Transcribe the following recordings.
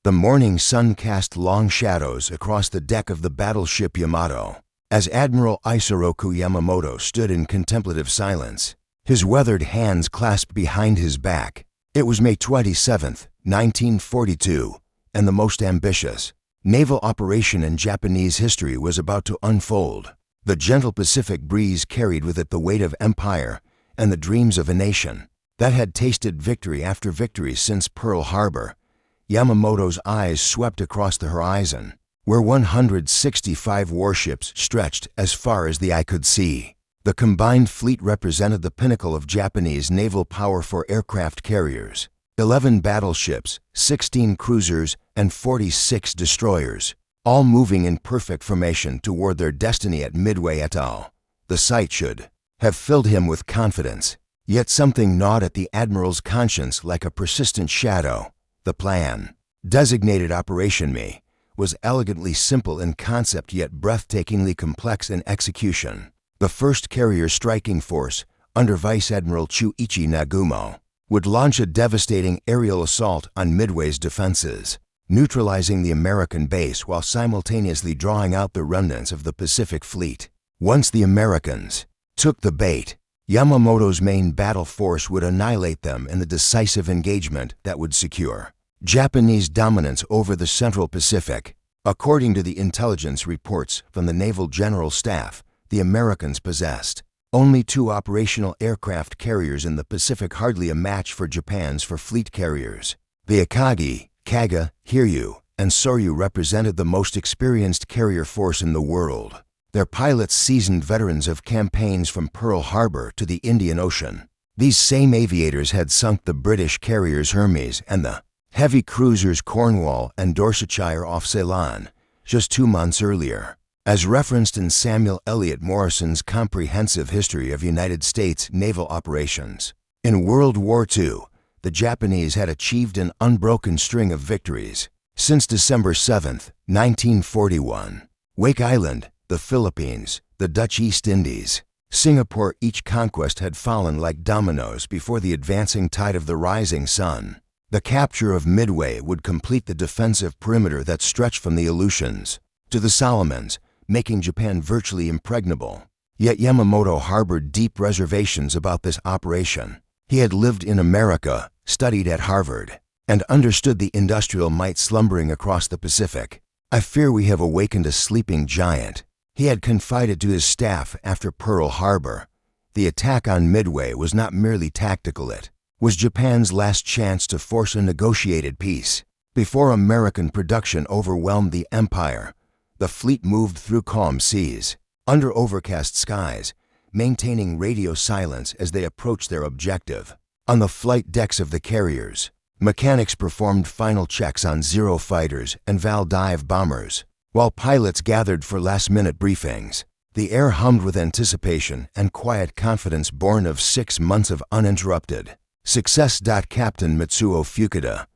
The morning sun cast long shadows across the deck of the battleship Yamato, as Admiral Isoroku Yamamoto stood in contemplative silence, his weathered hands clasped behind his back. It was May 27, 1942, and the most ambitious naval operation in Japanese history was about to unfold. The gentle Pacific breeze carried with it the weight of empire and the dreams of a nation that had tasted victory after victory since Pearl Harbor. Yamamoto's eyes swept across the horizon, where 165 warships stretched as far as the eye could see. The combined fleet represented the pinnacle of Japanese naval power for aircraft carriers: 11 battleships, 16 cruisers, and 46 destroyers, all moving in perfect formation toward their destiny at Midway atoll. The sight should have filled him with confidence, yet something gnawed at the admiral's conscience like a persistent shadow. The plan, designated Operation Me, was elegantly simple in concept yet breathtakingly complex in execution. The first carrier striking force, under Vice Admiral Chuichi Nagumo, would launch a devastating aerial assault on Midway's defenses, neutralizing the American base while simultaneously drawing out the remnants of the Pacific Fleet. Once the Americans took the bait, Yamamoto's main battle force would annihilate them in the decisive engagement that would secure Japanese dominance over the Central Pacific. According to the intelligence reports from the Naval General Staff, the Americans possessed only 2 operational aircraft carriers in the Pacific, hardly a match for Japan's fleet carriers. The Akagi, Kaga, Hiryu, and Soryu represented the most experienced carrier force in the world, their pilots seasoned veterans of campaigns from Pearl Harbor to the Indian Ocean. These same aviators had sunk the British carriers Hermes and the heavy cruisers Cornwall and Dorsetshire off Ceylon just 2 months earlier. As referenced in Samuel Eliot Morrison's comprehensive history of United States naval operations, in World War II, the Japanese had achieved an unbroken string of victories. Since December 7, 1941, Wake Island, the Philippines, the Dutch East Indies, Singapore, each conquest had fallen like dominoes before the advancing tide of the rising sun. The capture of Midway would complete the defensive perimeter that stretched from the Aleutians to the Solomons, making Japan virtually impregnable. Yet Yamamoto harbored deep reservations about this operation. He had lived in America, studied at Harvard, and understood the industrial might slumbering across the Pacific. "I fear we have awakened a sleeping giant," he had confided to his staff after Pearl Harbor. The attack on Midway was not merely tactical, it was Japan's last chance to force a negotiated peace. Before American production overwhelmed the empire, the fleet moved through calm seas, under overcast skies, maintaining radio silence as they approached their objective. On the flight decks of the carriers, mechanics performed final checks on Zero fighters and Val dive bombers, while pilots gathered for last-minute briefings. The air hummed with anticipation and quiet confidence born of 6 months of uninterrupted success. Captain Mitsuo Fukuda,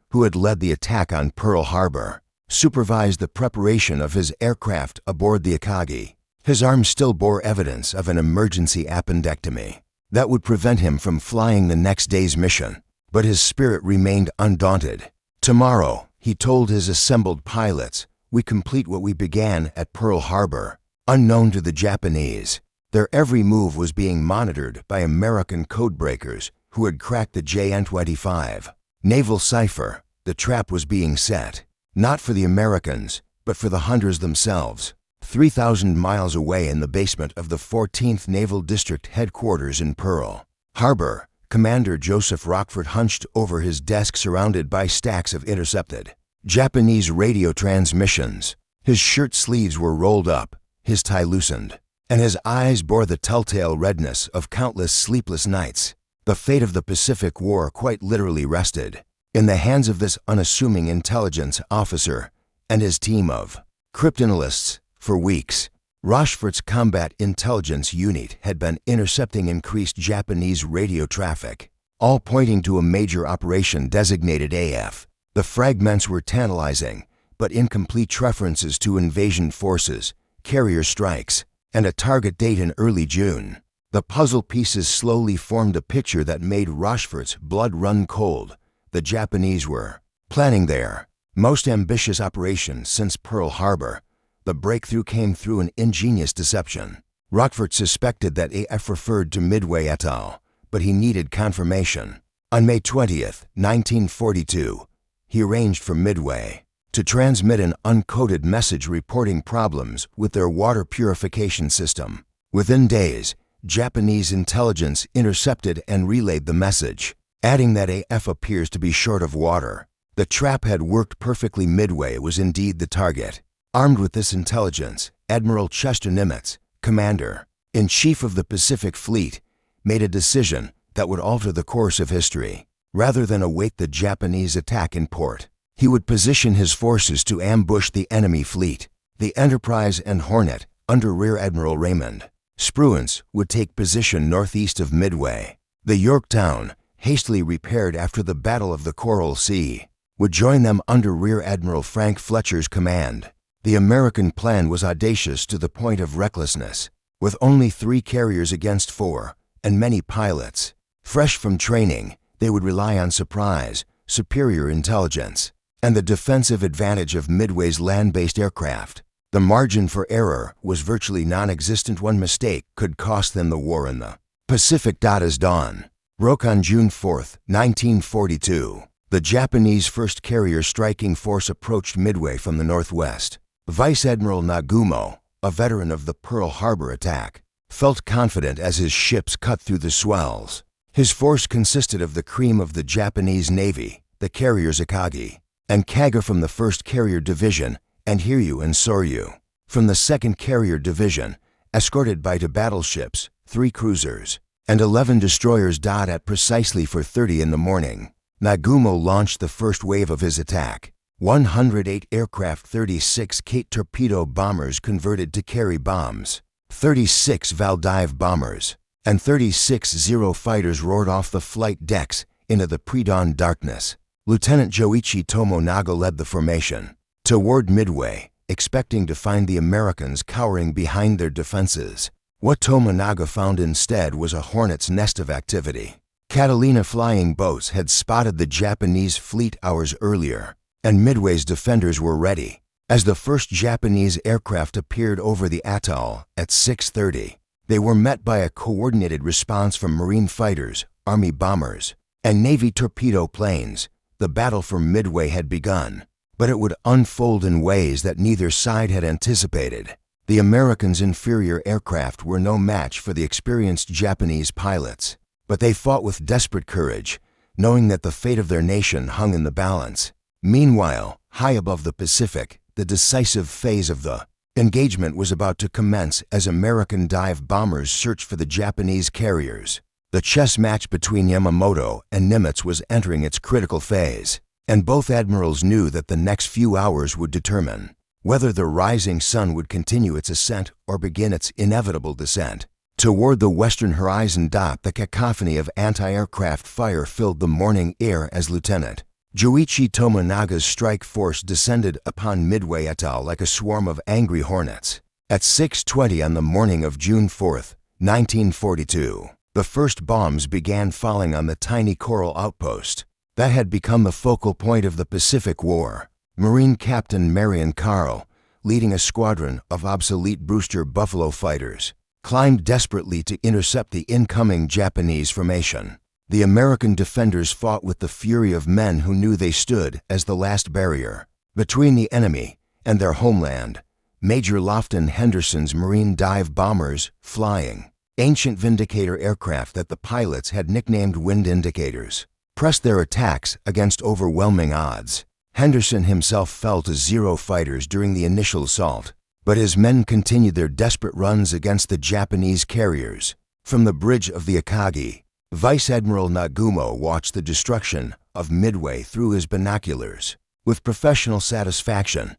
who had led the attack on Pearl Harbor, supervised the preparation of his aircraft aboard the Akagi. His arm still bore evidence of an emergency appendectomy that would prevent him from flying the next day's mission, but his spirit remained undaunted. "Tomorrow," he told his assembled pilots, "we complete what we began at Pearl Harbor." Unknown to the Japanese, their every move was being monitored by American codebreakers who had cracked the JN-25 naval cipher. The trap was being set, not for the Americans, but for the hunters themselves. 3,000 miles away in the basement of the 14th Naval District headquarters in Pearl Harbor, Commander Joseph Rockford hunched over his desk surrounded by stacks of intercepted Japanese radio transmissions. His shirt sleeves were rolled up, his tie loosened, and his eyes bore the telltale redness of countless sleepless nights. The fate of the Pacific War quite literally rested in the hands of this unassuming intelligence officer and his team of cryptanalysts. For weeks, Rochfort's Combat Intelligence Unit had been intercepting increased Japanese radio traffic, all pointing to a major operation designated AF. The fragments were tantalizing, but incomplete references to invasion forces, carrier strikes, and a target date in early June. The puzzle pieces slowly formed a picture that made Rochefort's blood run cold. The Japanese were planning their most ambitious operation since Pearl Harbor, the breakthrough came through an ingenious deception. Rockford suspected that AF referred to Midway atoll, but he needed confirmation. On May 20th, 1942, he arranged for Midway to transmit an uncoded message reporting problems with their water purification system. Within days, Japanese intelligence intercepted and relayed the message, adding that AF appears to be short of water. The trap had worked perfectly. Midway was indeed the target. Armed with this intelligence, Admiral Chester Nimitz, Commander-in-Chief of the Pacific Fleet, made a decision that would alter the course of history. Rather than await the Japanese attack in port, he would position his forces to ambush the enemy fleet. The Enterprise and Hornet, under Rear Admiral Raymond Spruance, would take position northeast of Midway. The Yorktown, hastily repaired after the Battle of the Coral Sea, would join them under Rear Admiral Frank Fletcher's command. The American plan was audacious to the point of recklessness. With only 3 carriers against 4, and many pilots, fresh from training, they would rely on surprise, superior intelligence, and the defensive advantage of Midway's land-based aircraft. The margin for error was virtually non-existent. One mistake could cost them the war in the Pacific. As dawn broke on June 4, 1942, the Japanese first carrier striking force approached Midway from the northwest. Vice Admiral Nagumo, a veteran of the Pearl Harbor attack, felt confident as his ships cut through the swells. His force consisted of the cream of the Japanese Navy, the carriers Akagi and Kaga from the 1st Carrier Division, and Hiryu and Soryu from the 2nd Carrier Division, escorted by 2 battleships, 3 cruisers, and 11 destroyers. At precisely 4:30 in the morning, Nagumo launched the first wave of his attack. 108 aircraft, 36 Kate torpedo bombers converted to carry bombs, 36 Valdive bombers, and 36 Zero fighters roared off the flight decks into the pre-dawn darkness. Lieutenant Joichi Tomonaga led the formation toward Midway, expecting to find the Americans cowering behind their defenses. What Tomonaga found instead was a hornet's nest of activity. Catalina flying boats had spotted the Japanese fleet hours earlier, and Midway's defenders were ready. As the first Japanese aircraft appeared over the atoll at 6:30, they were met by a coordinated response from Marine fighters, Army bombers, and Navy torpedo planes. The battle for Midway had begun, but it would unfold in ways that neither side had anticipated. The Americans' inferior aircraft were no match for the experienced Japanese pilots, but they fought with desperate courage, knowing that the fate of their nation hung in the balance. Meanwhile, high above the Pacific, the decisive phase of the engagement was about to commence as American dive bombers searched for the Japanese carriers. The chess match between Yamamoto and Nimitz was entering its critical phase, and both admirals knew that the next few hours would determine whether the rising sun would continue its ascent or begin its inevitable descent. Toward the western horizon. The cacophony of anti-aircraft fire filled the morning air as Lieutenant Joichi Tomonaga's strike force descended upon Midway atoll like a swarm of angry hornets. At 6:20 on the morning of June 4, 1942, the first bombs began falling on the tiny coral outpost that had become the focal point of the Pacific War. Marine Captain Marion Carl, leading a squadron of obsolete Brewster Buffalo fighters, climbed desperately to intercept the incoming Japanese formation. The American defenders fought with the fury of men who knew they stood as the last barrier between the enemy and their homeland. Major Lofton Henderson's Marine dive bombers, flying ancient Vindicator aircraft that the pilots had nicknamed Wind Indicators, pressed their attacks against overwhelming odds. Henderson himself fell to 0 fighters during the initial assault, but his men continued their desperate runs against the Japanese carriers. From the bridge of the Akagi, Vice Admiral Nagumo watched the destruction of Midway through his binoculars. With professional satisfaction,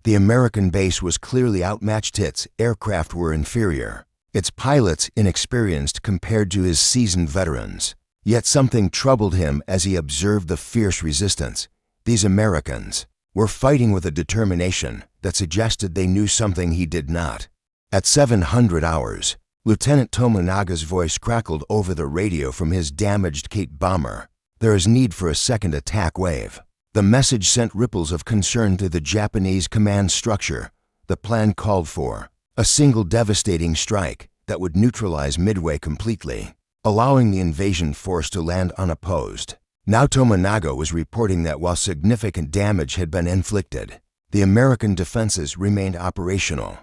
the American base was clearly outmatched. Its aircraft were inferior, its pilots inexperienced compared to his seasoned veterans. Yet something troubled him as he observed the fierce resistance. These Americans were fighting with a determination that suggested they knew something he did not. At 700 hours, Lieutenant Tomonaga's voice crackled over the radio from his damaged Kate bomber. There is need for a second attack wave. The message sent ripples of concern through the Japanese command structure. The plan called for a single devastating strike that would neutralize Midway completely, allowing the invasion force to land unopposed. Now Tominaga was reporting that while significant damage had been inflicted, the American defenses remained operational.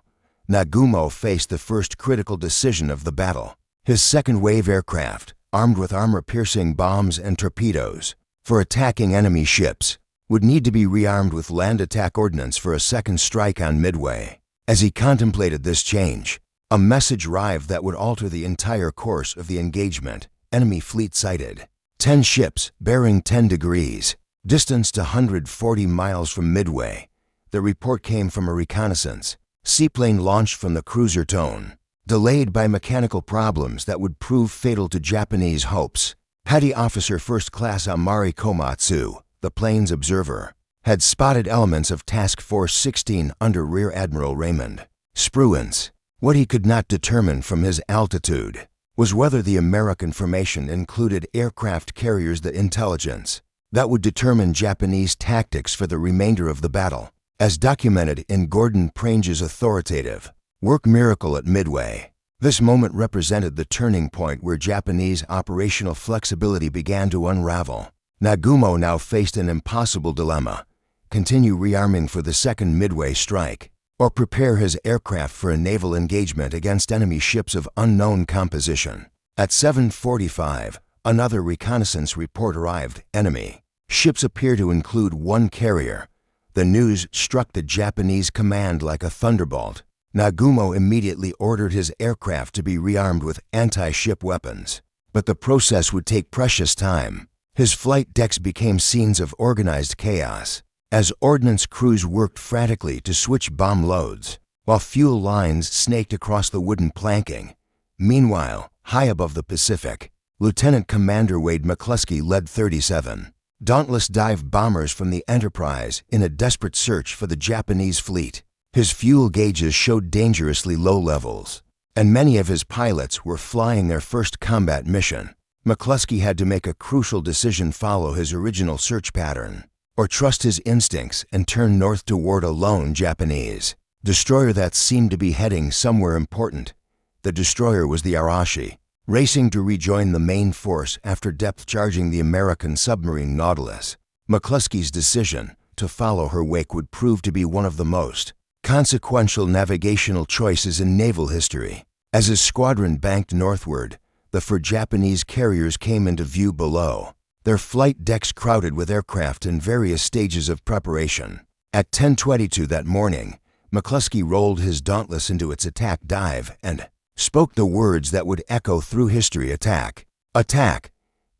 Nagumo faced the first critical decision of the battle. His second-wave aircraft, armed with armor-piercing bombs and torpedoes for attacking enemy ships, would need to be rearmed with land attack ordnance for a second strike on Midway. As he contemplated this change, a message arrived that would alter the entire course of the engagement. Enemy fleet sighted. 10 ships bearing 10 degrees, distanced 140 miles from Midway. The report came from a reconnaissance seaplane launched from the cruiser Tone, delayed by mechanical problems that would prove fatal to Japanese hopes. Petty Officer First Class Amari Komatsu, the plane's observer, had spotted elements of Task Force 16 under Rear Admiral Raymond Spruance. What he could not determine from his altitude was whether the American formation included aircraft carriers. The intelligence that would determine Japanese tactics for the remainder of the battle, as documented in Gordon Prange's authoritative work Miracle at Midway. This moment represented the turning point where Japanese operational flexibility began to unravel. Nagumo now faced an impossible dilemma: continue rearming for the second Midway strike, or prepare his aircraft for a naval engagement against enemy ships of unknown composition. At 7:45, another reconnaissance report arrived. Enemy ships appear to include 1 carrier. The news struck the Japanese command like a thunderbolt. Nagumo immediately ordered his aircraft to be rearmed with anti-ship weapons. But the process would take precious time. His flight decks became scenes of organized chaos, as ordnance crews worked frantically to switch bomb loads, while fuel lines snaked across the wooden planking. Meanwhile, high above the Pacific, Lieutenant Commander Wade McCluskey led 37 dauntless dive bombers from the Enterprise in a desperate search for the Japanese fleet. His fuel gauges showed dangerously low levels, and many of his pilots were flying their first combat mission. McCluskey had to make a crucial decision: follow his original search pattern, or trust his instincts and turn north toward a lone Japanese destroyer that seemed to be heading somewhere important. The destroyer was the Arashi, racing to rejoin the main force after depth-charging the American submarine Nautilus. McCluskey's decision to follow her wake would prove to be one of the most consequential navigational choices in naval history. As his squadron banked northward, the 4 Japanese carriers came into view below, their flight decks crowded with aircraft in various stages of preparation. At 10:22 that morning, McCluskey rolled his Dauntless into its attack dive and spoke the words that would echo through history: attack! Attack!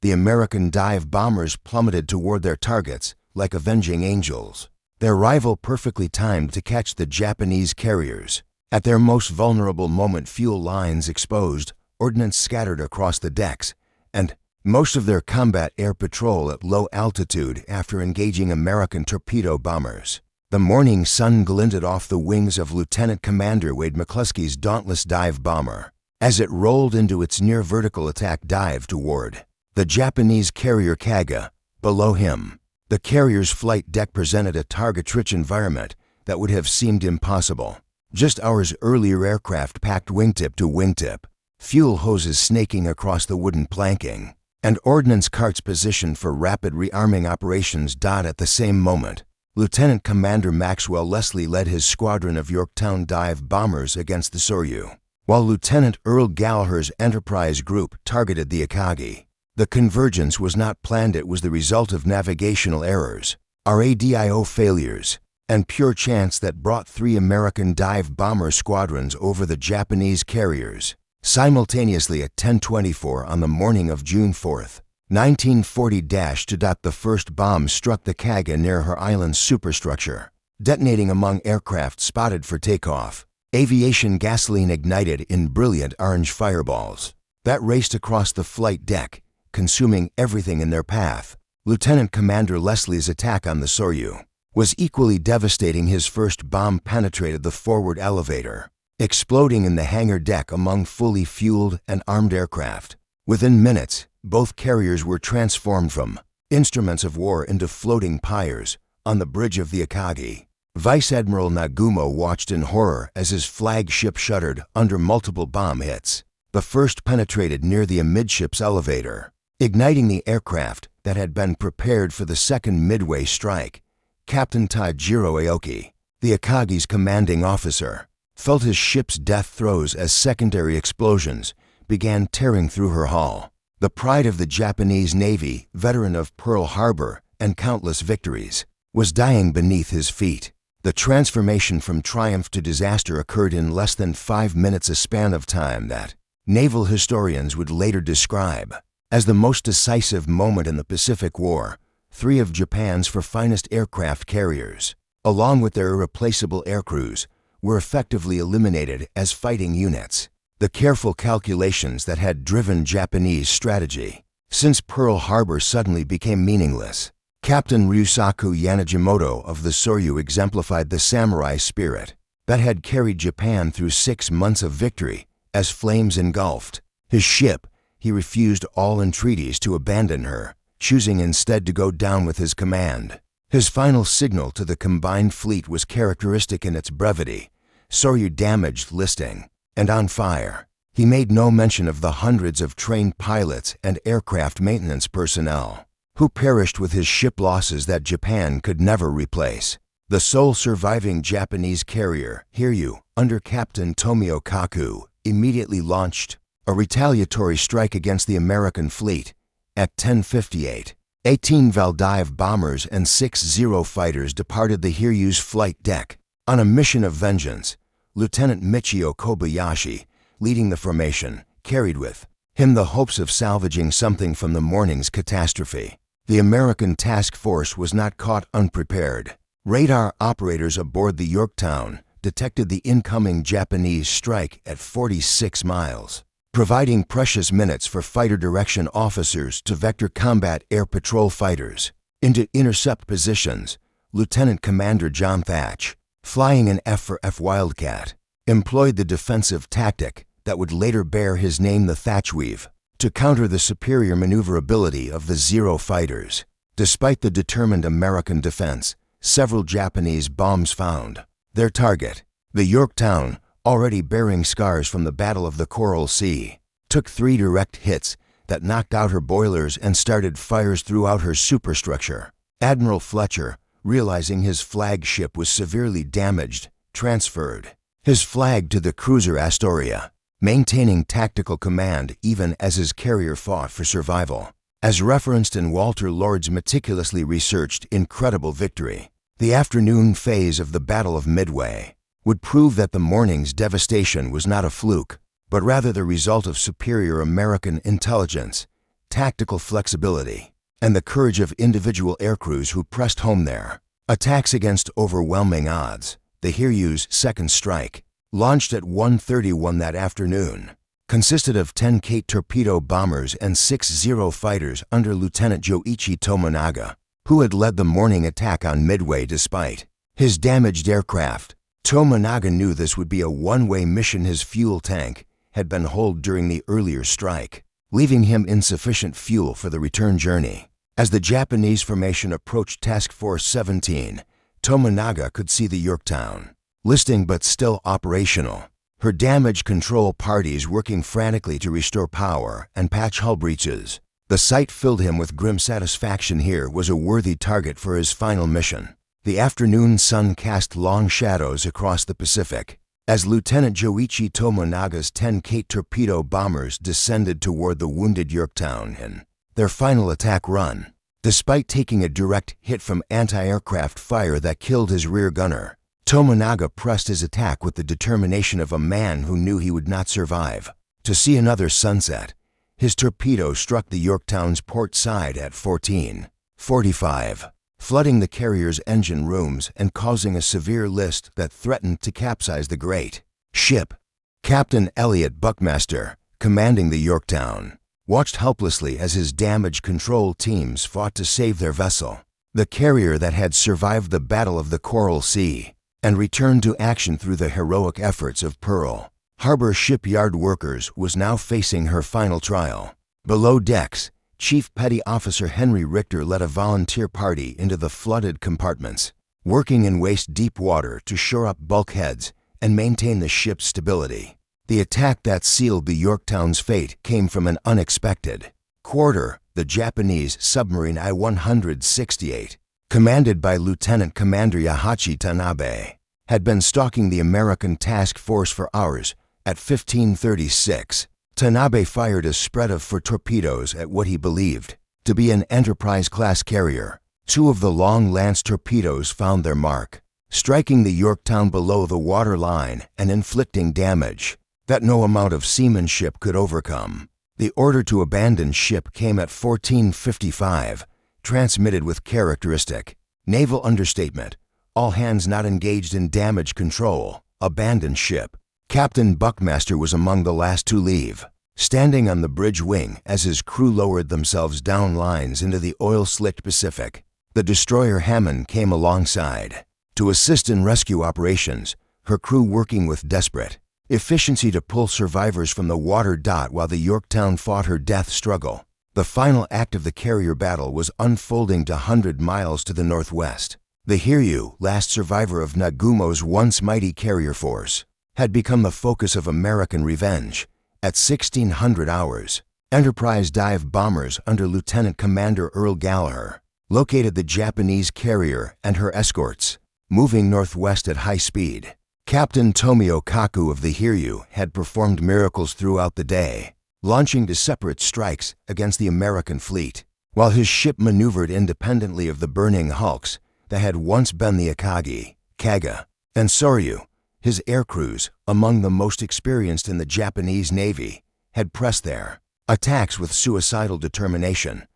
The American dive bombers plummeted toward their targets like avenging angels, their arrival perfectly timed to catch the Japanese carriers at their most vulnerable moment. Fuel lines exposed, ordnance scattered across the decks, and most of their combat air patrol at low altitude after engaging American torpedo bombers. The morning sun glinted off the wings of Lieutenant Commander Wade McCluskey's Dauntless dive bomber as it rolled into its near-vertical attack dive toward the Japanese carrier Kaga. Below him, the carrier's flight deck presented a target-rich environment that would have seemed impossible. Just hours earlier, aircraft packed wingtip to wingtip, fuel hoses snaking across the wooden planking, and ordnance carts positioned for rapid rearming operations. At the same moment, Lieutenant Commander Maxwell Leslie led his squadron of Yorktown dive bombers against the Soryu, while Lieutenant Earl Gallagher's Enterprise group targeted the Akagi. The convergence was not planned, it was the result of navigational errors, RADIO failures, and pure chance that brought 3 American dive bomber squadrons over the Japanese carriers simultaneously at 10:24 on the morning of June 4th. 1940-2. The first bomb struck the Kaga near her island's superstructure, detonating among aircraft spotted for takeoff. Aviation gasoline ignited in brilliant orange fireballs that raced across the flight deck, consuming everything in their path. Lieutenant Commander Leslie's attack on the Soryu was equally devastating. His first bomb penetrated the forward elevator, exploding in the hangar deck among fully fueled and armed aircraft. Within minutes, both carriers were transformed from instruments of war into floating pyres on the bridge of the Akagi. Vice Admiral Nagumo watched in horror as his flagship shuddered under multiple bomb hits. The first penetrated near the amidships elevator, igniting the aircraft that had been prepared for the second Midway strike. Captain Taijiro Aoki, the Akagi's commanding officer, felt his ship's death throes as secondary explosions began tearing through her hull. The pride of the Japanese Navy, veteran of Pearl Harbor and countless victories, was dying beneath his feet. The transformation from triumph to disaster occurred in less than 5 minutes, a span of time that naval historians would later describe as the most decisive moment in the Pacific War. 3 of Japan's finest aircraft carriers, along with their irreplaceable aircrews, were effectively eliminated as fighting units. The careful calculations that had driven Japanese strategy since Pearl Harbor suddenly became meaningless. Captain Ryusaku Yamamoto of the Soryu exemplified the samurai spirit that had carried Japan through 6 months of victory. As flames engulfed his ship, he refused all entreaties to abandon her, choosing instead to go down with his command. His final signal to the combined fleet was characteristic in its brevity: Soryu damaged, listing, and on fire. He made no mention of the hundreds of trained pilots and aircraft maintenance personnel who perished with his ship, losses that Japan could never replace. The sole surviving Japanese carrier, Hiryu, under Captain Tomio Kaku, immediately launched a retaliatory strike against the American fleet. At 10:58, 18 Valdiv bombers and 6 Zero fighters departed the Hiryu's flight deck on a mission of vengeance. Lieutenant Michio Kobayashi, leading the formation, carried with him the hopes of salvaging something from the morning's catastrophe. The American task force was not caught unprepared. Radar operators aboard the Yorktown detected the incoming Japanese strike at 46 miles, providing precious minutes for fighter direction officers to vector combat air patrol fighters into intercept positions. Lieutenant Commander John Thatch, flying an F-4F Wildcat, employed the defensive tactic that would later bear his name, the Thatch Weave, to counter the superior maneuverability of the Zero fighters. Despite the determined American defense, several Japanese bombs found their target. The Yorktown, already bearing scars from the Battle of the Coral Sea, took 3 direct hits that knocked out her boilers and started fires throughout her superstructure. Admiral Fletcher, realizing his flagship was severely damaged, transferred his flag to the cruiser Astoria, maintaining tactical command even as his carrier fought for survival. As referenced in Walter Lord's meticulously researched Incredible Victory, the afternoon phase of the Battle of Midway would prove that the morning's devastation was not a fluke, but rather the result of superior American intelligence, tactical flexibility, and the courage of individual aircrews who pressed home their attacks against overwhelming odds. The Hiryu's second strike, launched at 1:31 that afternoon, consisted of 10 Kate torpedo bombers and 6 Zero fighters under Lieutenant Joichi Tomonaga, who had led the morning attack on Midway despite his damaged aircraft. Tomonaga knew this would be a one-way mission. His fuel tank had been holed during the earlier strike, leaving him insufficient fuel for the return journey. As the Japanese formation approached Task Force 17, Tomonaga could see the Yorktown, listing but still operational, her damage control parties working frantically to restore power and patch hull breaches. The sight filled him with grim satisfaction. Here was a worthy target for his final mission. The afternoon sun cast long shadows across the Pacific as Lieutenant Joichi Tomonaga's 10 Kate torpedo bombers descended toward the wounded Yorktown in their final attack run. Despite taking a direct hit from anti-aircraft fire that killed his rear gunner, Tomonaga pressed his attack with the determination of a man who knew he would not survive to see another sunset. His torpedo struck the Yorktown's port side at 14:45, flooding the carrier's engine rooms and causing a severe list that threatened to capsize the great ship. Captain Elliot Buckmaster, commanding the Yorktown, watched helplessly as his damage control teams fought to save their vessel, the carrier that had survived the Battle of the Coral Sea and returned to action through the heroic efforts of Pearl Harbor shipyard workers, was now facing her final trial. Below decks, Chief Petty Officer Henry Richter led a volunteer party into the flooded compartments, working in waist-deep water to shore up bulkheads and maintain the ship's stability. The attack that sealed the Yorktown's fate came from an unexpected quarter, the Japanese submarine I-168, commanded by Lieutenant Commander Yahachi Tanabe, had been stalking the American task force for hours. At 15:36, Tanabe fired a spread of 4 torpedoes at what he believed to be an Enterprise-class carrier. 2 of the long lance torpedoes found their mark, striking the Yorktown below the water line and inflicting damage that no amount of seamanship could overcome. The order to abandon ship came at 14:55, transmitted with characteristic naval understatement. All hands not engaged in damage control. Abandon ship. Captain Buckmaster was among the last to leave, standing on the bridge wing as his crew lowered themselves down lines into the oil-slicked Pacific. The destroyer Hammond came alongside to assist in rescue operations, her crew working with desperate efficiency to pull survivors from the water. While the Yorktown fought her death struggle, the final act of the carrier battle was unfolding 100 miles to the northwest. The Hiryu, last survivor of Nagumo's once mighty carrier force, had become the focus of American revenge. At 1600 hours, Enterprise dive bombers under Lieutenant Commander Earl Gallagher located the Japanese carrier and her escorts, moving northwest at high speed. Captain Tomio Kaku of the Hiryu had performed miracles throughout the day, launching separate strikes against the American fleet, while his ship maneuvered independently of the burning hulks that had once been the Akagi, Kaga, and Soryu. His aircrews, among the most experienced in the Japanese Navy, had pressed their attacks with suicidal determination.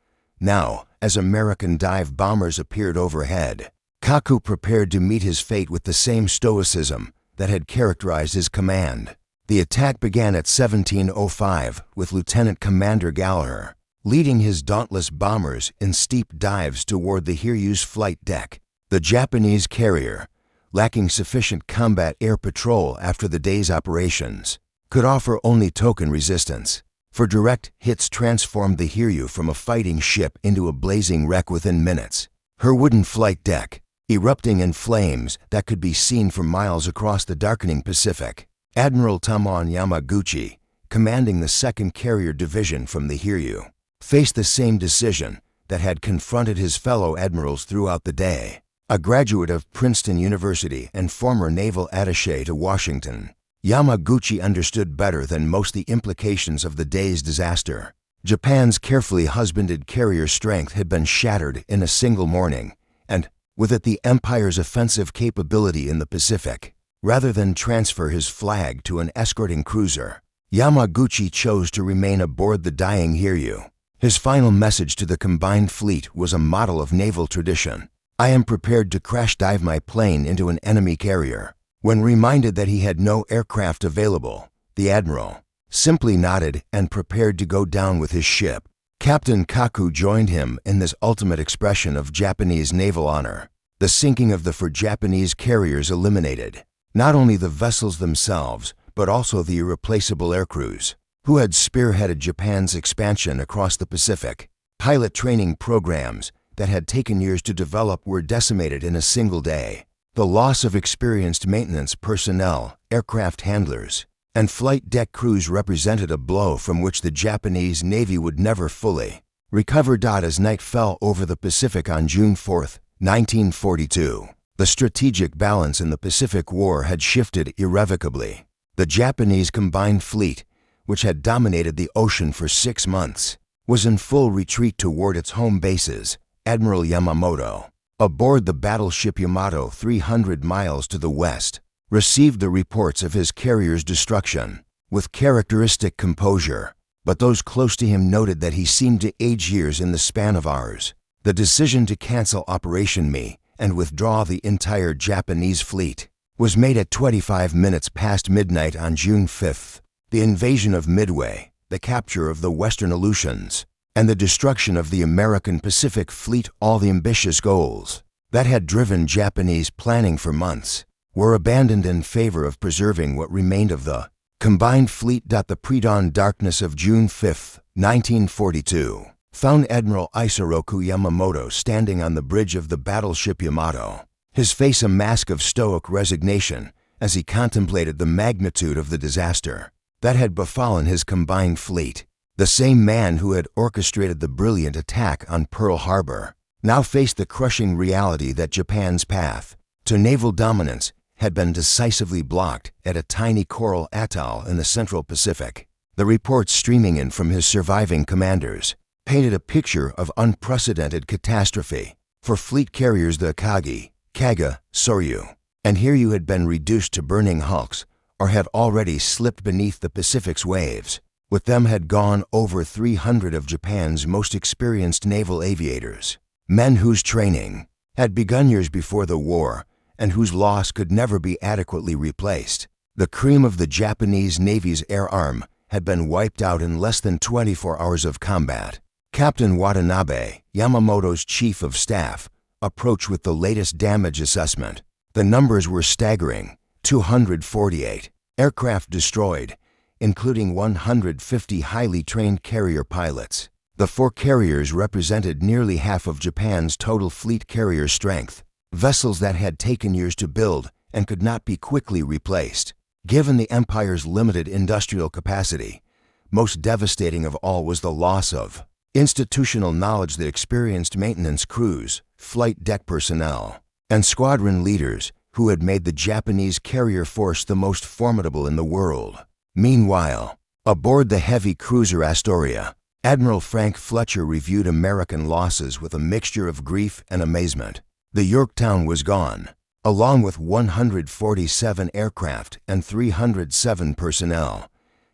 Now, as American dive bombers appeared overhead, Kaku prepared to meet his fate with the same stoicism that had characterized his command. The attack began at 17:05 with Lieutenant Commander Gallagher leading his dauntless bombers in steep dives toward the Hiryu's flight deck. The Japanese carrier, lacking sufficient combat air patrol after the day's operations, could offer only token resistance, for direct hits transformed the Hiryu from a fighting ship into a blazing wreck within minutes. Her wooden flight deck, erupting in flames that could be seen for miles across the darkening Pacific. Admiral Tamon Yamaguchi, commanding the 2nd Carrier Division from the Hiryu, faced the same decision that had confronted his fellow admirals throughout the day. A graduate of Princeton University and former naval attaché to Washington, Yamaguchi understood better than most the implications of the day's disaster. Japan's carefully husbanded carrier strength had been shattered in a single morning, and, with it, the Empire's offensive capability in the Pacific. Rather than transfer his flag to an escorting cruiser, Yamaguchi chose to remain aboard the dying Hiryu. His final message to the combined fleet was a model of naval tradition. "I am prepared to crash dive my plane into an enemy carrier." When reminded that he had no aircraft available, the admiral simply nodded and prepared to go down with his ship. Captain Kaku joined him in this ultimate expression of Japanese naval honor. The sinking of the 4 Japanese carriers eliminated not only the vessels themselves, but also the irreplaceable aircrews who had spearheaded Japan's expansion across the Pacific. Pilot training programs that had taken years to develop were decimated in a single day. The loss of experienced maintenance personnel, aircraft handlers, and flight deck crews represented a blow from which the Japanese Navy would never fully recover. As night fell over the Pacific on June 4, 1942, the strategic balance in the Pacific War had shifted irrevocably. The Japanese combined fleet, which had dominated the ocean for 6 months, was in full retreat toward its home bases. Admiral Yamamoto, aboard the battleship Yamato 300 miles to the west, received the reports of his carrier's destruction with characteristic composure, but those close to him noted that he seemed to age years in the span of hours. The decision to cancel Operation Me and withdraw the entire Japanese fleet was made at 25 minutes past midnight on June 5th. The invasion of Midway, the capture of the Western Aleutians, and the destruction of the American Pacific Fleet, all the ambitious goals that had driven Japanese planning for months, were abandoned in favor of preserving what remained of the combined fleet. The pre-dawn darkness of June 5, 1942, found Admiral Isoroku Yamamoto standing on the bridge of the battleship Yamato, his face a mask of stoic resignation as he contemplated the magnitude of the disaster that had befallen his combined fleet. The same man who had orchestrated the brilliant attack on Pearl Harbor now faced the crushing reality that Japan's path to naval dominance had been decisively blocked at a tiny coral atoll in the Central Pacific. The reports streaming in from his surviving commanders painted a picture of unprecedented catastrophe for fleet carriers the Akagi, Kaga, Soryu. And here you had been reduced to burning hulks or had already slipped beneath the Pacific's waves. With them had gone over 300 of Japan's most experienced naval aviators, men whose training had begun years before the war and whose loss could never be adequately replaced. The cream of the Japanese Navy's air arm had been wiped out in less than 24 hours of combat. Captain Watanabe, Yamamoto's chief of staff, approached with the latest damage assessment. The numbers were staggering: 248 aircraft destroyed, including 150 highly trained carrier pilots. The 4 carriers represented nearly half of Japan's total fleet carrier strength, vessels that had taken years to build and could not be quickly replaced. Given the empire's limited industrial capacity, most devastating of all was the loss of institutional knowledge that experienced maintenance crews, flight deck personnel, and squadron leaders who had made the Japanese carrier force the most formidable in the world. Meanwhile, aboard the heavy cruiser Astoria, Admiral Frank Fletcher reviewed American losses with a mixture of grief and amazement. The Yorktown was gone, along with 147 aircraft and 307 personnel.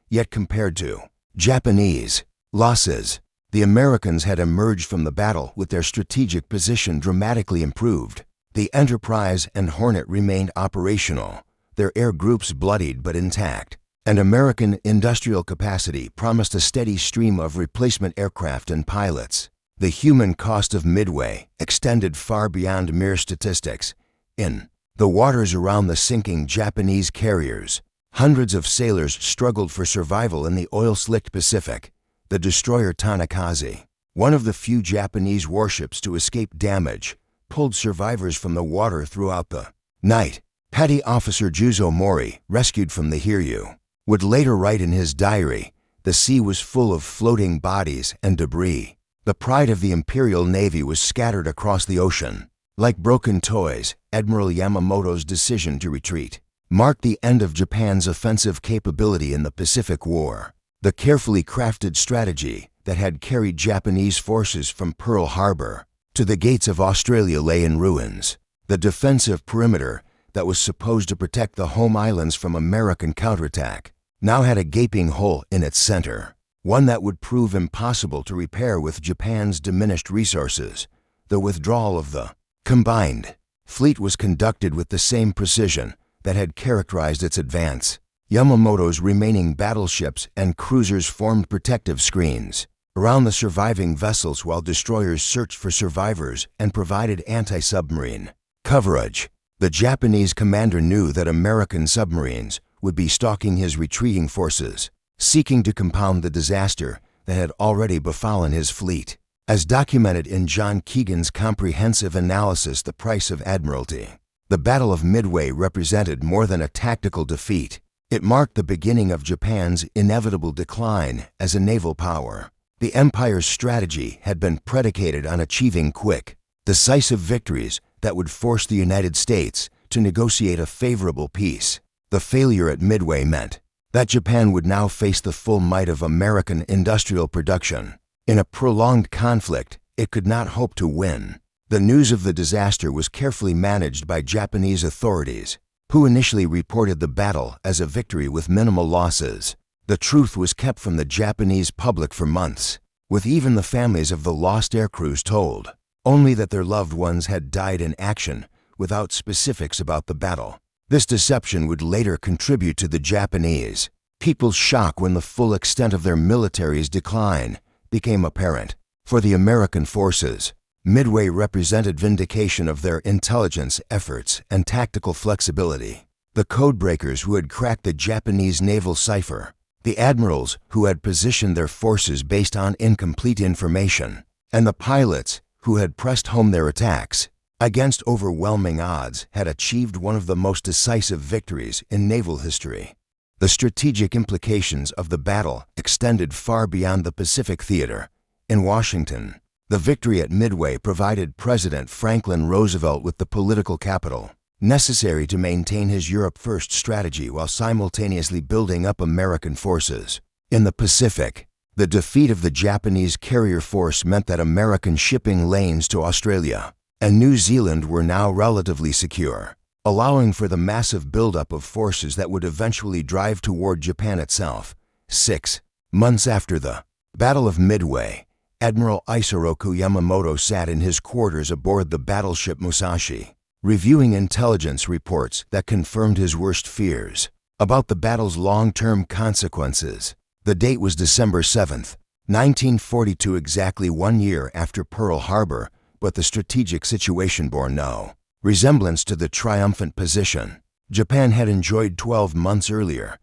Yet compared to Japanese losses, the Americans had emerged from the battle with their strategic position dramatically improved. The Enterprise and Hornet remained operational, their air groups bloodied but intact, and American industrial capacity promised a steady stream of replacement aircraft and pilots. The human cost of Midway extended far beyond mere statistics. In the waters around the sinking Japanese carriers, hundreds of sailors struggled for survival in the oil-slicked Pacific. The destroyer Tanakaze, one of the few Japanese warships to escape damage, pulled survivors from the water throughout the night. Petty Officer Juzo Mori, rescued from the Hiryu, would later write in his diary, "The sea was full of floating bodies and debris. The pride of the Imperial Navy was scattered across the ocean." Like broken toys, Admiral Yamamoto's decision to retreat marked the end of Japan's offensive capability in the Pacific War. The carefully crafted strategy that had carried Japanese forces from Pearl Harbor to the gates of Australia lay in ruins. The defensive perimeter that was supposed to protect the home islands from American counterattack now had a gaping hole in its center, one that would prove impossible to repair with Japan's diminished resources. The withdrawal of the combined fleet was conducted with the same precision that had characterized its advance. Yamamoto's remaining battleships and cruisers formed protective screens around the surviving vessels while destroyers searched for survivors and provided anti-submarine coverage. The Japanese commander knew that American submarines would be stalking his retreating forces, seeking to compound the disaster that had already befallen his fleet. As documented in John Keegan's comprehensive analysis, The Price of Admiralty, the Battle of Midway represented more than a tactical defeat. It marked the beginning of Japan's inevitable decline as a naval power. The empire's strategy had been predicated on achieving quick, decisive victories that would force the United States to negotiate a favorable peace. The failure at Midway meant that Japan would now face the full might of American industrial production. In a prolonged conflict, it could not hope to win. The news of the disaster was carefully managed by Japanese authorities, who initially reported the battle as a victory with minimal losses. The truth was kept from the Japanese public for months, with even the families of the lost aircrews told only that their loved ones had died in action without specifics about the battle. This deception would later contribute to the Japanese people's shock when the full extent of their military's decline became apparent. For the American forces, Midway represented vindication of their intelligence efforts and tactical flexibility. The codebreakers who had cracked the Japanese naval cipher the admirals who had positioned their forces based on incomplete information, and the pilots who had pressed home their attacks against overwhelming odds had achieved one of the most decisive victories in naval history. The strategic implications of the battle extended far beyond the Pacific theater. In Washington, the victory at Midway provided President Franklin Roosevelt with the political capital necessary to maintain his Europe First strategy while simultaneously building up American forces. In the Pacific, the defeat of the Japanese carrier force meant that American shipping lanes to Australia and New Zealand were now relatively secure, allowing for the massive buildup of forces that would eventually drive toward Japan itself. 6 months after the Battle of Midway, Admiral Isoroku Yamamoto sat in his quarters aboard the battleship Musashi, reviewing intelligence reports that confirmed his worst fears about the battle's long-term consequences. The date was December 7th, 1942, exactly 1 year after Pearl Harbor, but the strategic situation bore no resemblance to the triumphant position Japan had enjoyed 12 months earlier.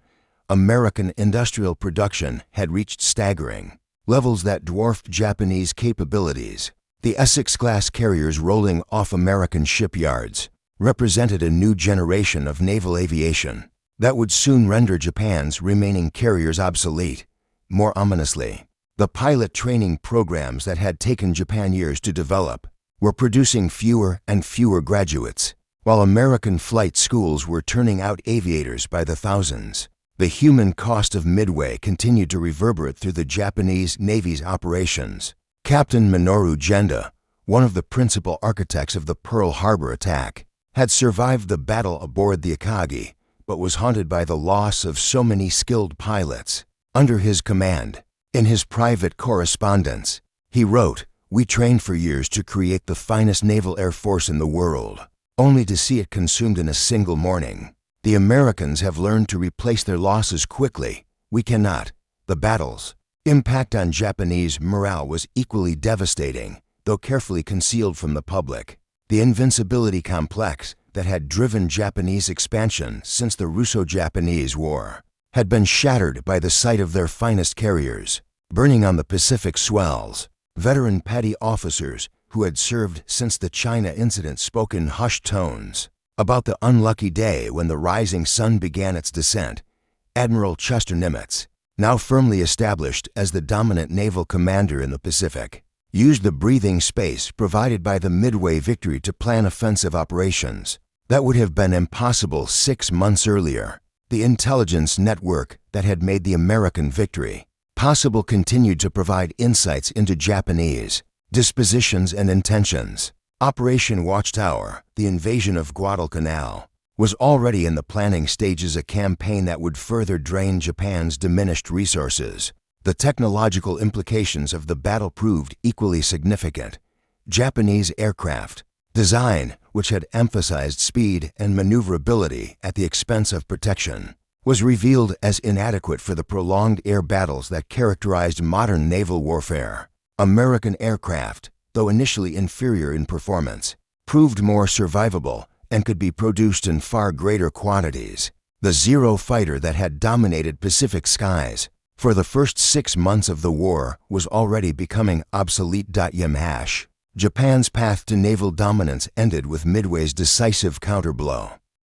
American industrial production had reached staggering levels that dwarfed Japanese capabilities. The Essex-class carriers rolling off American shipyards represented a new generation of naval aviation that would soon render Japan's remaining carriers obsolete. More ominously, the pilot training programs that had taken Japan years to develop were producing fewer and fewer graduates, while American flight schools were turning out aviators by the thousands. The human cost of Midway continued to reverberate through the Japanese Navy's operations. Captain Minoru Genda, one of the principal architects of the Pearl Harbor attack, had survived the battle aboard the Akagi, but was haunted by the loss of so many skilled pilots under his command. In his private correspondence, he wrote, "We trained for years to create the finest naval air force in the world, only to see it consumed in a single morning. The Americans have learned to replace their losses quickly. We cannot." The battle's impact on Japanese morale was equally devastating, though carefully concealed from the public. The invincibility complex that had driven Japanese expansion since the Russo-Japanese War had been shattered by the sight of their finest carriers burning on the Pacific swells. Veteran petty officers who had served since the China incident spoke in hushed tones about the unlucky day when the rising sun began its descent. Admiral Chester Nimitz, now firmly established as the dominant naval commander in the Pacific, used the breathing space provided by the Midway victory to plan offensive operations that would have been impossible 6 months earlier. The intelligence network that had made the American victory possible continued to provide insights into Japanese dispositions and intentions. Operation Watchtower, the invasion of Guadalcanal, was already in the planning stages, a campaign that would further drain Japan's diminished resources. The technological implications of the battle proved equally significant. Japanese aircraft design, which had emphasized speed and maneuverability at the expense of protection, was revealed as inadequate for the prolonged air battles that characterized modern naval warfare. American aircraft, though initially inferior in performance, proved more survivable and could be produced in far greater quantities. The Zero fighter that had dominated Pacific skies for the first 6 months of the war was already becoming obsolete. Japan's path to naval dominance ended with Midway's decisive counterblow.